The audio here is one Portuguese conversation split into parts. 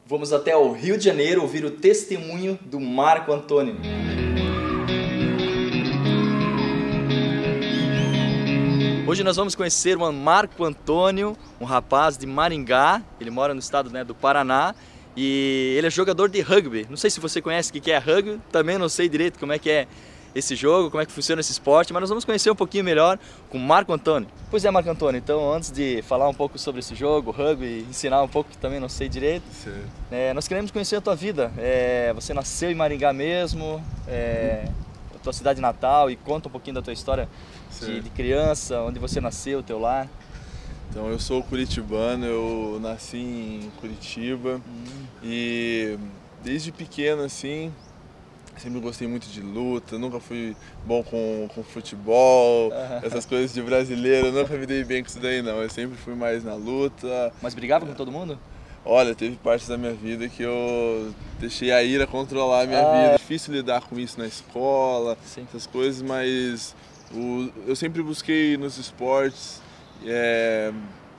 Vamos até o Rio de Janeiro ouvir o testemunho do Marco Antônio. Hoje nós vamos conhecer o Marco Antônio, um rapaz de Maringá. Ele mora no estado, do Paraná e ele é jogador de rugby. Não sei se você conhece o que é rugby, também não sei direito como é que é esse jogo, como é que funciona esse esporte, mas nós vamos conhecer um pouquinho melhor com o Marco Antônio. Pois é, Marco Antônio, então antes de falar um pouco sobre esse jogo, rugby, ensinar um pouco que também não sei direito, nós queremos conhecer a tua vida. Você nasceu em Maringá mesmo, a tua cidade natal, e conta um pouquinho da tua história de criança, onde você nasceu, teu lar. Então, eu sou curitibano, eu nasci em Curitiba e desde pequeno, assim, sempre gostei muito de luta, nunca fui bom com futebol, essas coisas de brasileiro, nunca me dei bem com isso daí não, eu sempre fui mais na luta. Mas brigava com todo mundo? Olha, teve partes da minha vida que eu deixei a ira controlar a minha vida. É difícil lidar com isso na escola, essas coisas, mas eu sempre busquei nos esportes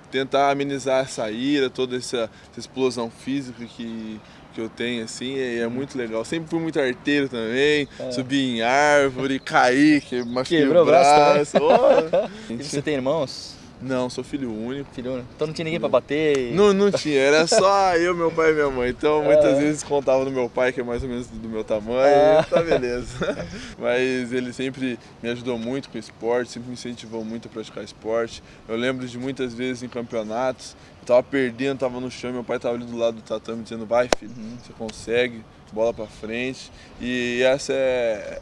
tentar amenizar essa ira, toda essa explosão física que eu tenho, assim, é muito legal. Sempre fui muito arteiro também, subi em árvore, caí, machuquei o braço. E você tem irmãos? Não, sou filho único. Filho único. Então não tinha ninguém pra bater? Não tinha, era só eu, meu pai e minha mãe. Então muitas vezes contava no meu pai, que é mais ou menos do meu tamanho, tá beleza. Mas ele sempre me ajudou muito com esporte, sempre me incentivou muito a praticar esporte. Eu lembro de muitas vezes em campeonatos, eu tava perdendo, tava no chão, meu pai tava ali do lado do tatame dizendo: vai filho, você consegue, bola pra frente. E essa é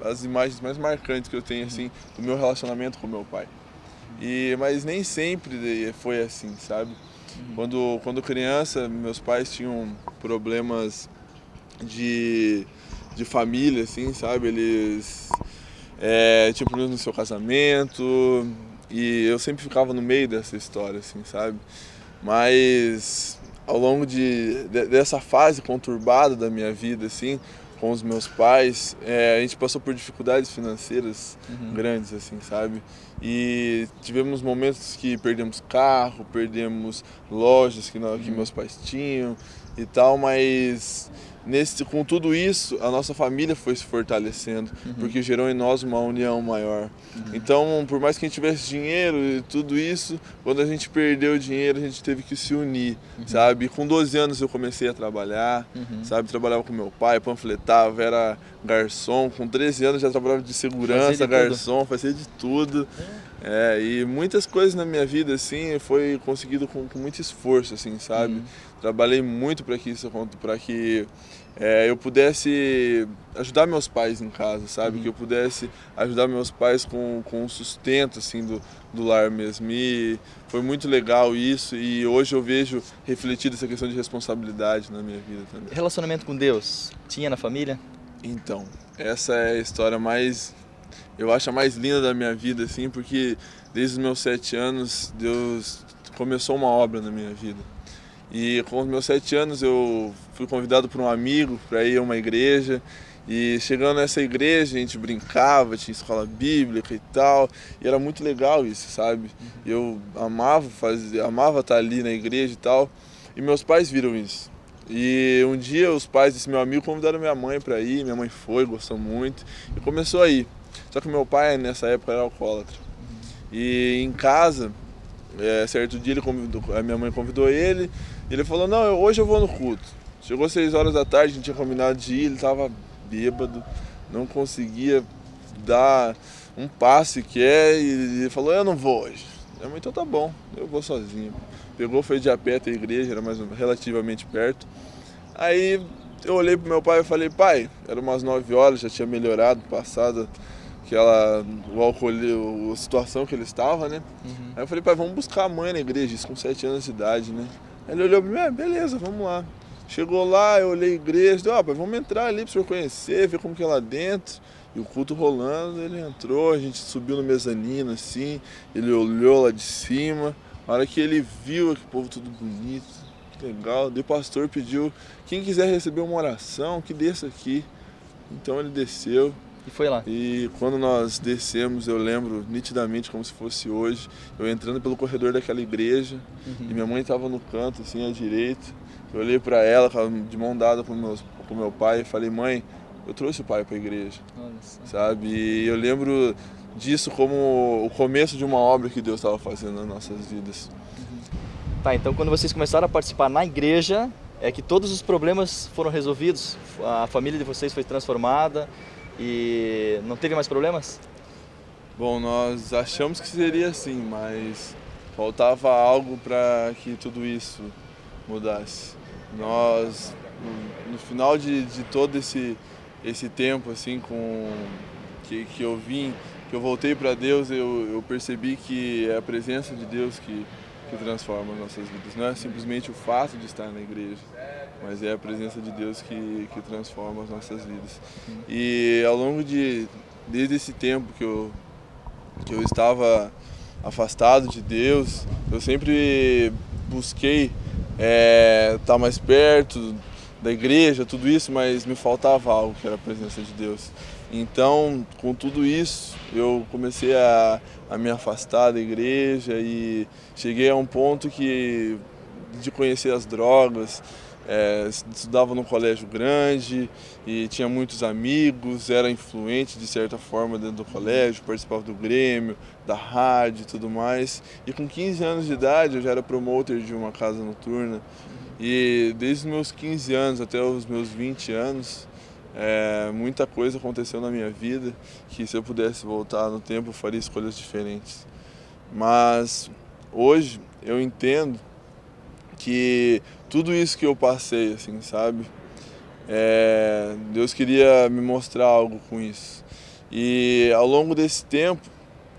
as imagens mais marcantes que eu tenho, assim, do meu relacionamento com meu pai. Mas nem sempre foi assim, sabe? Quando criança, meus pais tinham problemas de família, assim, sabe? Eles tinham problemas no seu casamento e eu sempre ficava no meio dessa história, assim, sabe? Mas ao longo dessa fase conturbada da minha vida, assim, com os meus pais, a gente passou por dificuldades financeiras grandes, assim, sabe? E tivemos momentos que perdemos carro, perdemos lojas que meus pais tinham e tal, mas com tudo isso, a nossa família foi se fortalecendo, porque gerou em nós uma união maior. Então, por mais que a gente tivesse dinheiro e tudo isso, quando a gente perdeu o dinheiro, a gente teve que se unir, sabe? Com 12 anos eu comecei a trabalhar, sabe? Trabalhava com meu pai, panfletava, era garçom. Com 13 anos já trabalhava de segurança, garçom, fazia de tudo. E muitas coisas na minha vida, assim, foi conseguido com muito esforço, assim, sabe? Trabalhei muito para que eu pudesse ajudar meus pais em casa, sabe? Que eu pudesse ajudar meus pais com o sustento, assim, do lar mesmo. E foi muito legal isso, e hoje eu vejo refletido essa questão de responsabilidade na minha vida também. Relacionamento com Deus, tinha na família? Então, essa é a história eu acho a mais linda da minha vida, assim, porque desde os meus 7 anos, Deus começou uma obra na minha vida. E com os meus 7 anos eu fui convidado por um amigo para ir a uma igreja. E chegando nessa igreja a gente brincava, tinha escola bíblica e tal. E era muito legal isso, sabe? Eu amava estar ali na igreja e tal. E meus pais viram isso. E um dia os pais desse meu amigo convidaram minha mãe para ir. Minha mãe foi, gostou muito e começou a ir. Só que meu pai nessa época era alcoólatra. E em casa, certo dia a minha mãe convidou ele. E ele falou: não, hoje eu vou no culto. Chegou 6 horas da tarde, a gente tinha combinado de ir, ele estava bêbado, não conseguia dar um passo sequer, e ele falou: eu não vou hoje. Minha mãe: então tá bom, eu vou sozinho. Pegou, foi de a pé até a igreja, era relativamente perto. Aí eu olhei pro meu pai e falei: pai, era umas 9 horas, já tinha melhorado, passado o álcool, a situação que ele estava, né? Aí eu falei: pai, vamos buscar a mãe na igreja, isso com 7 anos de idade, né? Aí ele olhou pra mim: beleza, vamos lá. Chegou lá, eu olhei a igreja, pai, vamos entrar ali pro senhor conhecer, ver como que é lá dentro. E o culto rolando, ele entrou, a gente subiu no mezanino, assim, ele olhou lá de cima. A hora que ele viu aquele povo tudo bonito, que legal, daí o pastor pediu: quem quiser receber uma oração, que desça aqui. Então ele desceu. E foi lá. E quando nós descemos, eu lembro nitidamente como se fosse hoje, eu entrando pelo corredor daquela igreja, e minha mãe estava no canto, assim, à direita, Eu olhei para ela de mão dada com meu pai e falei, mãe, eu trouxe o pai para a igreja, sabe? E eu lembro disso como o começo de uma obra que Deus estava fazendo nas nossas vidas. Tá, então quando vocês começaram a participar na igreja, é que todos os problemas foram resolvidos? A família de vocês foi transformada e não teve mais problemas? Bom, nós achamos que seria assim, mas faltava algo para que tudo isso mudasse. Nós, no final de todo esse tempo assim, que eu voltei para Deus, eu percebi que é a presença de Deus que transforma as nossas vidas. Não é simplesmente o fato de estar na igreja, mas é a presença de Deus que transforma as nossas vidas. E ao longo desde esse tempo que eu estava afastado de Deus, eu sempre busquei estar mais perto da igreja, tudo isso, mas me faltava algo, que era a presença de Deus. Então, com tudo isso, eu comecei a me afastar da igreja e cheguei a um ponto de conhecer as drogas. Estudava num colégio grande e tinha muitos amigos, era influente de certa forma dentro do colégio, participava do Grêmio, da rádio e tudo mais. E com 15 anos de idade eu já era promotor de uma casa noturna. E desde os meus 15 anos até os meus 20 anos, muita coisa aconteceu na minha vida que, se eu pudesse voltar no tempo, eu faria escolhas diferentes. Mas hoje eu entendo que tudo isso que eu passei, assim, sabe? Deus queria me mostrar algo com isso. E ao longo desse tempo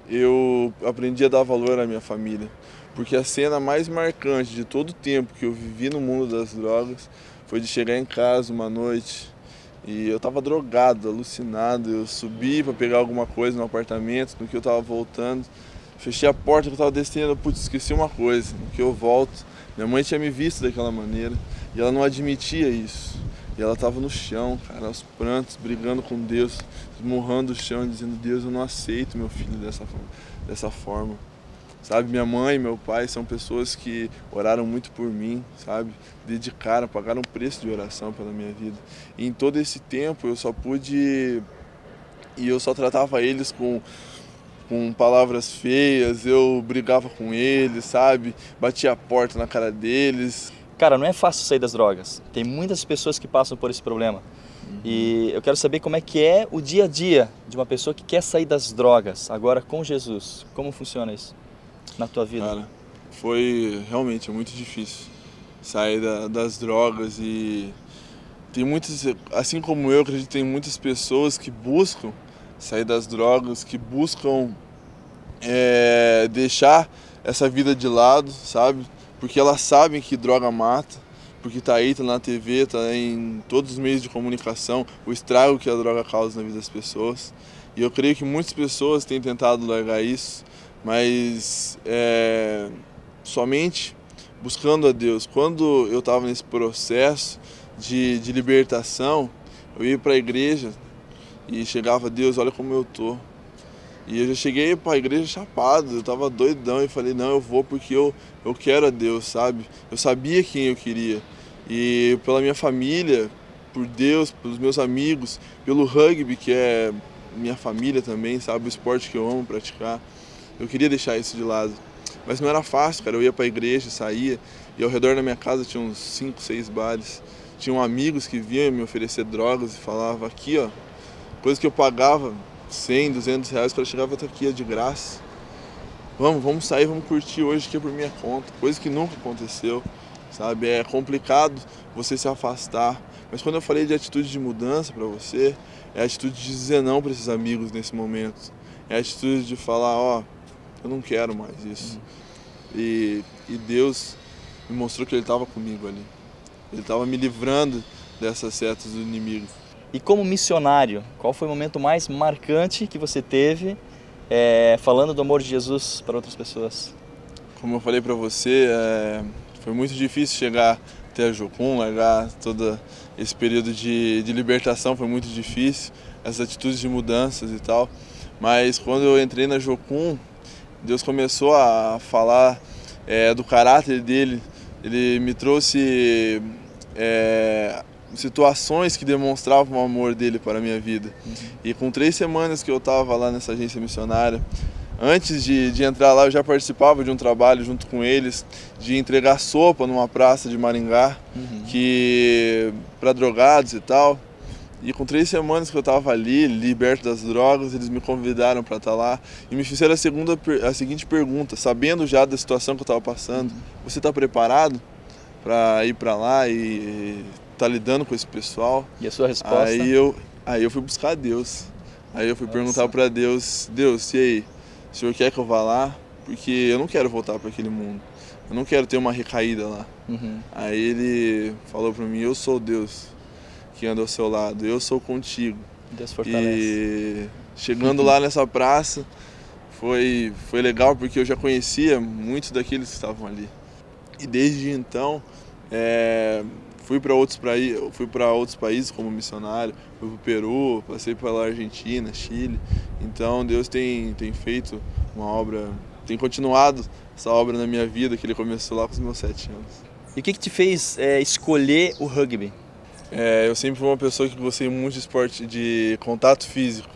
eu aprendi a dar valor à minha família. Porque a cena mais marcante de todo o tempo que eu vivi no mundo das drogas foi de chegar em casa uma noite e eu estava drogado, alucinado. Eu subi para pegar alguma coisa no apartamento, no que eu estava voltando, fechei a porta que eu estava descendo, putz, esqueci uma coisa. No que eu volto, minha mãe tinha me visto daquela maneira e ela não admitia isso. E ela estava no chão, cara, aos prantos, brigando com Deus, esmurrando o chão, dizendo, Deus, eu não aceito meu filho dessa forma. Sabe, minha mãe e meu pai são pessoas que oraram muito por mim, sabe? Dedicaram, pagaram um preço de oração pela minha vida. E em todo esse tempo eu só tratava eles com palavras feias, eu brigava com eles, sabe? Batia a porta na cara deles. Cara, não é fácil sair das drogas. Tem muitas pessoas que passam por esse problema. E eu quero saber como é que é o dia a dia de uma pessoa que quer sair das drogas, agora com Jesus. Como funciona isso na tua vida? Cara, foi realmente muito difícil sair das drogas e tem muitas, assim como eu, acredito que tem muitas pessoas que buscam sair das drogas, que buscam deixar essa vida de lado, sabe? Porque elas sabem que droga mata, porque tá aí, tá na TV, tá em todos os meios de comunicação, o estrago que a droga causa na vida das pessoas. E eu creio que muitas pessoas têm tentado largar isso, mas somente buscando a Deus. Quando eu estava nesse processo de libertação, eu ia para a igreja e chegava, Deus, olha como eu tô. E eu já cheguei para a igreja chapado, eu estava doidão e falei, não, eu vou porque eu quero a Deus, sabe? Eu sabia quem eu queria. E pela minha família, por Deus, pelos meus amigos, pelo rugby, que é minha família também, sabe? O esporte que eu amo praticar. Eu queria deixar isso de lado. Mas não era fácil, cara. Eu ia para a igreja, saía, e ao redor da minha casa tinha uns 5, 6 bares. Tinham amigos que vinham me oferecer drogas e falavam, aqui, ó, coisa que eu pagava 100, 200 reais, para chegar até aqui, de graça. Vamos sair, vamos curtir hoje, que é por minha conta. Coisa que nunca aconteceu, sabe? É complicado você se afastar. Mas quando eu falei de atitude de mudança para você, é a atitude de dizer não para esses amigos nesse momento. É a atitude de falar, ó, eu não quero mais isso. E Deus me mostrou que Ele estava comigo ali. Ele estava me livrando dessas setas do inimigo. E como missionário, qual foi o momento mais marcante que você teve falando do amor de Jesus para outras pessoas? Como eu falei para você, foi muito difícil chegar até a Jocum, largar todo esse período de libertação, foi muito difícil, essas atitudes de mudanças e tal. Mas quando eu entrei na Jocum, Deus começou a falar do caráter dele. Ele me trouxe situações que demonstravam o amor dele para a minha vida. E com 3 semanas que eu estava lá nessa agência missionária, antes de entrar lá, eu já participava de um trabalho junto com eles, de entregar sopa numa praça de Maringá, para drogados e tal. E com 3 semanas que eu estava ali, liberto das drogas, eles me convidaram para estar lá e me fizeram a seguinte pergunta, sabendo já da situação que eu estava passando: você está preparado para ir para lá e estar lidando com esse pessoal? E a sua resposta? Aí eu fui buscar Deus. Aí eu fui perguntar para Deus: Deus, e aí? O Senhor quer que eu vá lá? Porque eu não quero voltar para aquele mundo. Eu não quero ter uma recaída lá. Aí ele falou para mim: eu sou Deus que anda ao seu lado, eu sou contigo. Deus fortalece. E chegando lá nessa praça, foi legal porque eu já conhecia muitos daqueles que estavam ali. E desde então, fui para outros países como missionário, fui para o Peru, passei pela Argentina, Chile. Então Deus tem feito uma obra, tem continuado essa obra na minha vida, que ele começou lá com os meus 7 anos. E o que te fez escolher o rugby? Eu sempre fui uma pessoa que gostei muito de esporte de contato físico,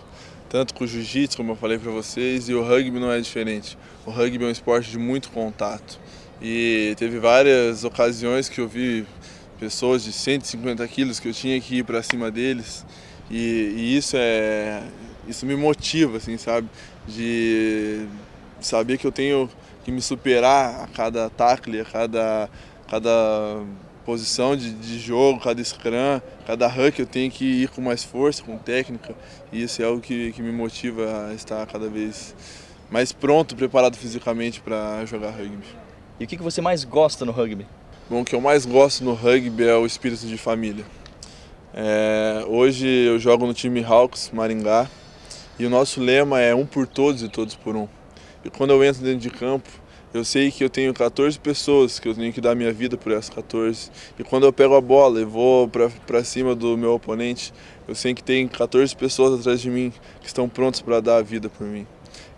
tanto com o jiu-jitsu, como eu falei para vocês, e o rugby não é diferente. O rugby é um esporte de muito contato. E teve várias ocasiões que eu vi pessoas de 150 quilos que eu tinha que ir para cima deles, e isso me motiva, assim, sabe? De saber que eu tenho que me superar a cada tackle, a cada posição de jogo, cada scrum, cada ruck, eu tenho que ir com mais força, com técnica, e isso é algo que me motiva a estar cada vez mais pronto, preparado fisicamente para jogar rugby. E o que você mais gosta no rugby? Bom, o que eu mais gosto no rugby é o espírito de família. Hoje eu jogo no time Hawks Maringá e o nosso lema é um por todos e todos por um. E quando eu entro dentro de campo, eu sei que eu tenho 14 pessoas, que eu tenho que dar minha vida por essas 14. E quando eu pego a bola e vou para cima do meu oponente, eu sei que tem 14 pessoas atrás de mim que estão prontas para dar a vida por mim.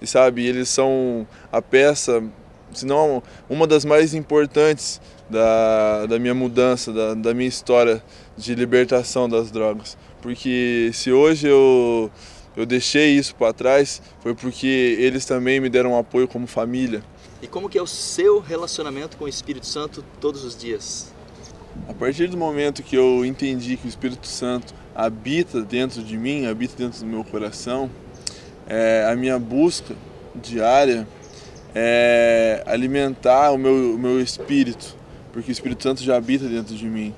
E sabe, eles são a peça, se não uma das mais importantes da minha mudança, da minha história de libertação das drogas. Porque se hoje eu deixei isso para trás, foi porque eles também me deram apoio como família. E como que é o seu relacionamento com o Espírito Santo todos os dias? A partir do momento que eu entendi que o Espírito Santo habita dentro de mim, habita dentro do meu coração, a minha busca diária é alimentar o meu espírito, porque o Espírito Santo já habita dentro de mim.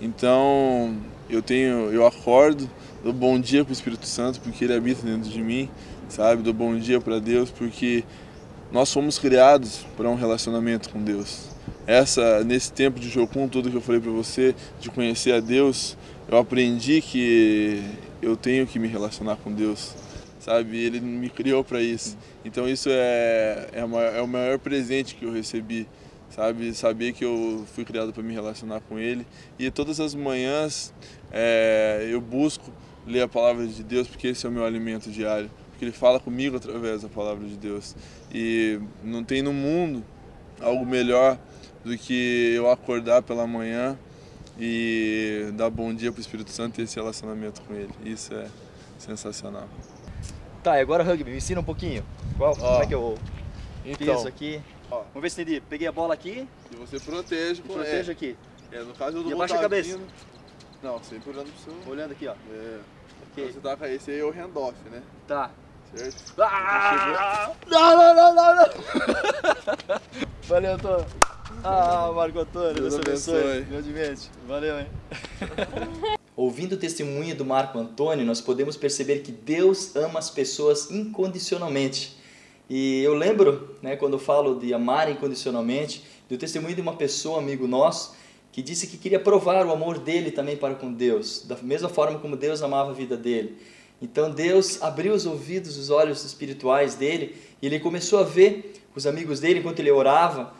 Então eu acordo, dou bom dia para o Espírito Santo, porque ele habita dentro de mim, sabe? Dou bom dia para Deus, porque nós fomos criados para um relacionamento com Deus. Nesse tempo de Jocum, tudo que eu falei para você, de conhecer a Deus, eu aprendi que eu tenho que me relacionar com Deus, sabe? Ele me criou para isso. Então isso é o maior presente que eu recebi, sabe? Saber que eu fui criado para me relacionar com Ele. E todas as manhãs eu busco ler a palavra de Deus, porque esse é o meu alimento diário. Porque Ele fala comigo através da palavra de Deus. E não tem no mundo algo melhor do que eu acordar pela manhã e dar bom dia para o Espírito Santo e ter esse relacionamento com Ele. Isso é sensacional. Tá, e agora rugby, me ensina um pouquinho. Como é que eu fiz aqui? Vamos ver se entendi. Peguei a bola aqui. E você protege. Protege aqui. No caso eu e abaixa a cabeça. Vindo. Não, sempre olhando pro seu... Olhando aqui, ó. Okay. Você tá, esse aí é o handoff, né? Tá. Certo? Não! Valeu, Antônio. Marco Antônio, Deus abençoe. Grandemente. Valeu, hein? Ouvindo o testemunho do Marco Antônio, nós podemos perceber que Deus ama as pessoas incondicionalmente. E eu lembro, quando eu falo de amar incondicionalmente, do testemunho de uma pessoa, amigo nosso, que disse que queria provar o amor dele também para com Deus, da mesma forma como Deus amava a vida dele. Então Deus abriu os ouvidos, os olhos espirituais dele, e ele começou a ver os amigos dele enquanto ele orava,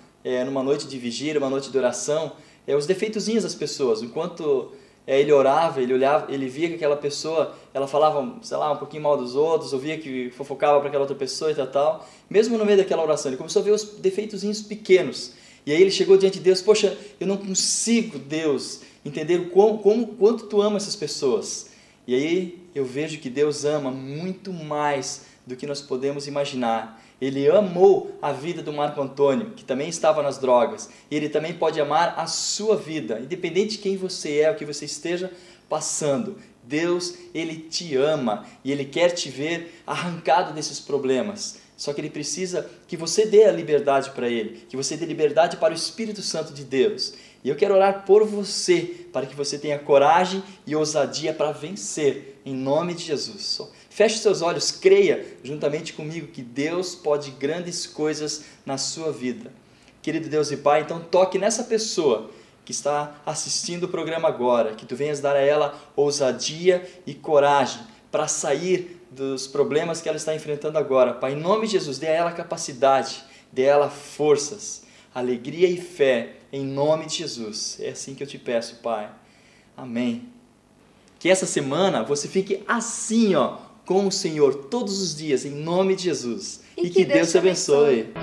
numa noite de vigília, uma noite de oração, os defeitozinhos das pessoas. Enquanto ele orava, ele olhava, ele via que aquela pessoa, ela falava, sei lá, um pouquinho mal dos outros, ouvia que fofocava para aquela outra pessoa e tal. Mesmo no meio daquela oração, ele começou a ver os defeitozinhos pequenos. E aí ele chegou diante de Deus, poxa, eu não consigo, Deus, entender quanto tu ama essas pessoas. E aí eu vejo que Deus ama muito mais do que nós podemos imaginar. Ele amou a vida do Marco Antônio, que também estava nas drogas. E Ele também pode amar a sua vida, independente de quem você é, o que você esteja passando. Deus, Ele te ama e Ele quer te ver arrancado desses problemas. Só que Ele precisa que você dê a liberdade para Ele, que você dê liberdade para o Espírito Santo de Deus. E eu quero orar por você, para que você tenha coragem e ousadia para vencer, em nome de Jesus. Feche seus olhos, creia juntamente comigo que Deus pode grandes coisas na sua vida. Querido Deus e Pai, então toque nessa pessoa que está assistindo o programa agora, que Tu venhas dar a ela ousadia e coragem para sair dos problemas que ela está enfrentando agora. Pai, em nome de Jesus, dê a ela capacidade, dê a ela forças, alegria e fé, em nome de Jesus. É assim que eu te peço, Pai. Amém. Que essa semana você fique assim, com o Senhor todos os dias, em nome de Jesus. E que Deus te abençoe.